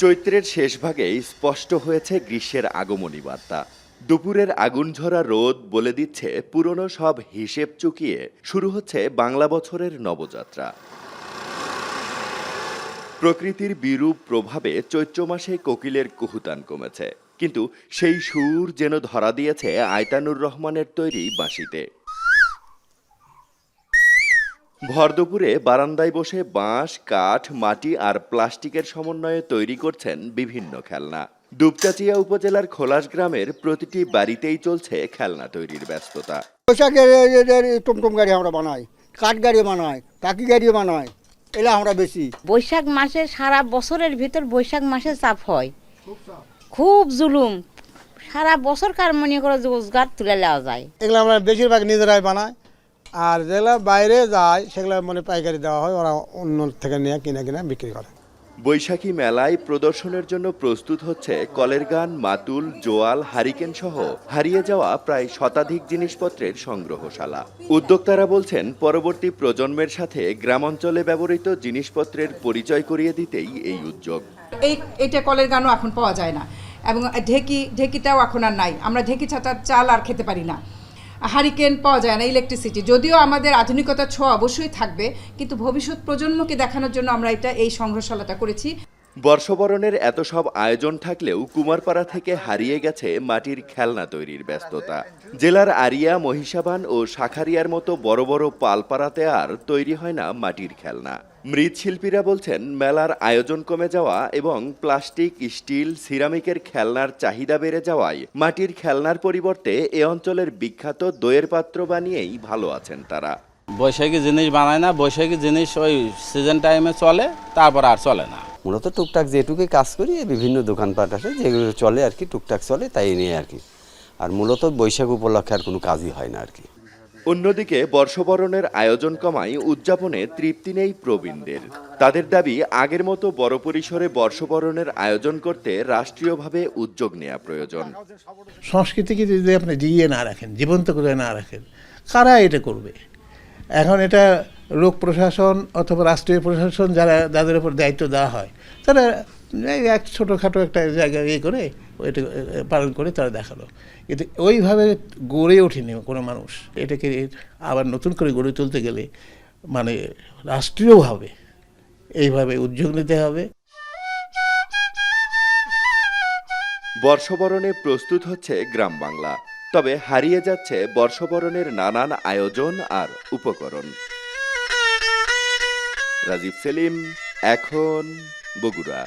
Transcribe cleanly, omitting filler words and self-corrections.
চৈত্রের শেষ ভাগেই স্পষ্ট হয়েছে গ্রীষ্মের আগমনী বার্তা। দুপুরের আগুনঝরা রোদ বলে দিচ্ছে পুরনো সব হিসেব চুকিয়ে শুরু হচ্ছে বাংলা বছরের নবযাত্রা। প্রকৃতির বিরূপ প্রভাবে চৈত্র মাসে কোকিলের কুহুতান কমেছে, কিন্তু সেই সুর যেন ধরা দিয়েছে আয়তানুর রহমানের তৈরি বাঁশিতে। ভরদুপুরে বারান্দায় বসে বাঁশ, কাঠ, মাটি আর প্লাস্টিকের সমন্বয়ে তৈরি করছেন বিভিন্ন খেলনা। দুপচাচিয়া উপজেলার খোলাস গ্রামের প্রতিটি বাড়িতেই চলছে খেলনা তৈরির ব্যস্ততা। বৈশাখের টমটম গাড়ি আমরা বানাই, কাঠ গাড়ি বানাই, টাকি গাড়ি বানাই, এলা আমরা বেশি। বৈশাখ মাসে সারা বছরের ভিতর বৈশাখ মাসে চাপ হয়, খুব জুলুম। সারা বছর কার মনে করে রোজগার তুলে নেওয়া যায়। এগুলো আমরা বেশিরভাগ নিজেরাই বানাই, আর যেগুলো বাইরে যায় সেগুলো মানে পাইকারি দেওয়া হয়, ওরা অন্য থেকে নিয়ে কিনে বিক্রি করে। বৈশাখী মেলায় প্রদর্শনের জন্য প্রস্তুত হচ্ছে কলের গান, মাতুল, জোয়াল, হারিকেন সহ হারিয়ে যাওয়া প্রায় শতাধিক জিনিসপত্রের সংগ্রহশালা। উদ্যোক্তারা বলছেন, পরবর্তী প্রজন্মের সাথে গ্রামাঞ্চলে ব্যবহৃত জিনিসপত্রের পরিচয় করিয়ে দিতেই এই উদ্যোগ। এইটা কলের গানও এখন পাওয়া যায় না, এবং ঢেকিটাও এখন আর নাই। আমরা ঢেকি ছাড়া চাল আর খেতে পারি না। হারিকেন পাওয়া যায় না, ইলেকট্রিসিটি। যদিও আমাদের আধুনিকতার ছোঁয়া অবশ্যই থাকবে, কিন্তু ভবিষ্যৎ প্রজন্মকে দেখানোর জন্য আমরা এই সংগ্রহশালাটা করেছি। বর্ষবরণের এত সব আয়োজন থাকলেও কুমারপাড়া থেকে হারিয়ে গেছে মাটির খেলনা তৈরির ব্যস্ততা। জেলার আরিয়া, মহিষাবান ও শাখারিয়ার মতো বড় বড় পালপাড়াতে আর তৈরি হয় না মাটির খেলনা। মৃৎশিল্পীরা বলছেন, মেলার আয়োজন কমে যাওয়া এবং প্লাস্টিক, স্টিল, সিরামিকের খেলনার চাহিদা বেড়ে যাওয়ায় মাটির খেলনার পরিবর্তে এ অঞ্চলের বিখ্যাত দইয়ের পাত্র বানিয়েই ভালো আছেন তারা। বৈশাখী জিনিস বানায় না, বৈশাখী জিনিস ওই সিজন টাইমে চলে, তারপর আর চলে না। মূলত টুকটাক যেটুকুই কাজ করি, বিভিন্ন দোকানপাট আসে যেগুলো চলে আর কি, টুকটাক চলে তাই নিয়ে আর কি। আর মূলত বৈশাখ উপলক্ষে আর কোনো কাজই হয় না আর কি। অন্যদিকে বর্ষবরণের আয়োজন কমায় উদযাপনে তৃপ্তি নেই প্রবীণদের। তাদের দাবি, আগের মতো বড় পরিসরে বর্ষবরণের আয়োজন করতে রাষ্ট্রীয়ভাবে উদ্যোগ নেওয়া প্রয়োজন। সংস্কৃতিকে যদি আপনি জিইয়ে না রাখেন, জীবন্ত করে না রাখেন, কারা এটা করবে? এখন এটা লোক প্রশাসন অথবা রাষ্ট্রীয় প্রশাসন যাদের উপর দায়িত্ব দেওয়া হয়, তারা এক ছোটোখাটো একটা জায়গায় করে এটা পালন করে তারা দেখালো, কিন্তু ওইভাবে গড়ে ওঠেনি কোনো মানুষ। এটাকে আবার নতুন করে গড়ে তুলতে গেলে মানে রাষ্ট্রীয়ভাবে এইভাবে উদ্যোগ নিতে হবে। বর্ষবরণে প্রস্তুত হচ্ছে গ্রাম বাংলা, তবে হারিয়ে যাচ্ছে বর্ষবরণের নানান আয়োজন আর উপকরণ। রাজীব সেলিম, এখন, বগুড়া।